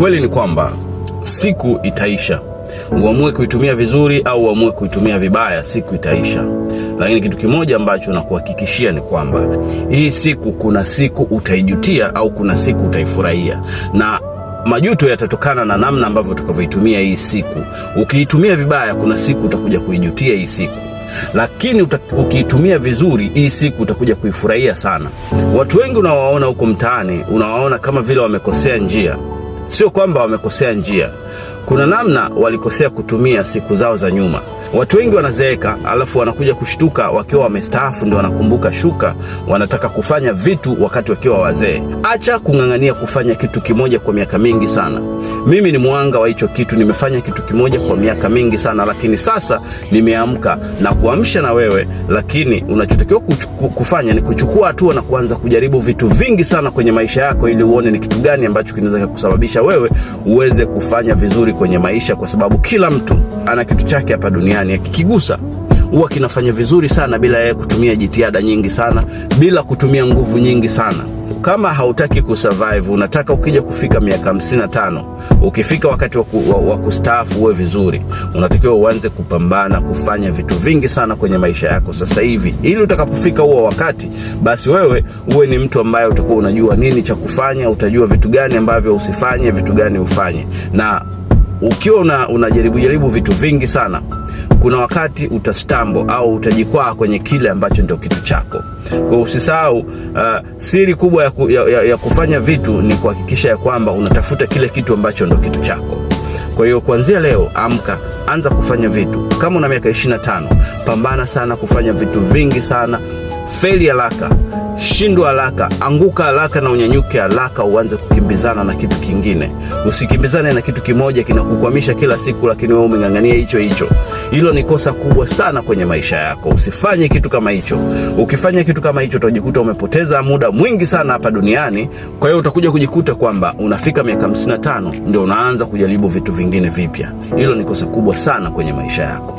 Ukweli ni kwamba siku itaisha. Uamue kuitumia vizuri au uamue kuitumia vibaya, siku itaisha. Lakini kitu kimoja ambacho nakuhakikishia ni kwamba hii siku, kuna siku utaijutia au kuna siku utaifurahia. Na majuto yatatokana na namna ambavyo utakavyoitumia hii siku. Ukiitumia vibaya, kuna siku utakuja kuijutia hii siku. Lakini ukiitumia vizuri, hii siku utakuja kuifurahia sana. Watu wengi unawaona huko mtaani, unawaona kama vile wamekosea njia. Sio kwamba wamekosea njia, kuna namna walikosea kutumia siku zao za nyuma. Watu wengi wanazeeka, alafu wanakuja kushtuka wakiwa wamestaafu, ndio wanakumbuka shuka, wanataka kufanya vitu wakati wakiwa wazee. Acha kung'ang'ania kufanya kitu kimoja kwa miaka mingi sana. Mimi ni mwanga wa hicho kitu, nimefanya kitu kimoja kwa miaka mingi sana, lakini sasa nimeamka na kuamsha na wewe. Lakini unachotakiwa kufanya ni kuchukua hatua na kuanza kujaribu vitu vingi sana kwenye maisha yako, ili uone ni kitu gani ambacho kinaweza kusababisha wewe uweze kufanya vizuri kwenye maisha, kwa sababu kila mtu ana kitu chake hapa duniani. Akikigusa huwa kinafanya vizuri sana bila yeye kutumia jitihada nyingi sana, bila kutumia nguvu nyingi sana. Kama hautaki kusurvive, unataka ukija kufika miaka 55, ukifika wakati wa kustaafu uwe vizuri, unatakiwa uanze kupambana kufanya vitu vingi sana kwenye maisha yako sasa hivi, ili utakapofika huo wakati, basi wewe uwe ni mtu ambaye utakuwa unajua nini cha kufanya, utajua vitu gani ambavyo usifanye, vitu gani ufanye. Na ukiwa unajaribu vitu vingi sana, kuna wakati utastambo au utajikwaa kwenye kile ambacho ndio kitu chako. Kwa usisahau, siri kubwa ya kufanya vitu ni kuhakikisha ya kwamba unatafuta kile kitu ambacho ndio kitu chako. Kwa hiyo kuanzia leo, amka, anza kufanya vitu. Kama una miaka 25, pambana sana kufanya vitu vingi sana. Faili haraka, shindwa haraka, anguka haraka na unyanyuke haraka, uanze kukimbizana na kitu kingine. Usikimbizane na kitu kimoja kinakukwamisha kila siku, lakini wewe umeng'ang'ania hicho. Hilo ni kosa kubwa sana kwenye maisha yako. Usifanye kitu kama hicho. Ukifanya kitu kama hicho, utajikuta umepoteza muda mwingi sana hapa duniani. Kwa hiyo utakuja kujikuta kwamba unafika miaka 55 ndio unaanza kujaribu vitu vingine vipya. Hilo ni kosa kubwa sana kwenye maisha yako.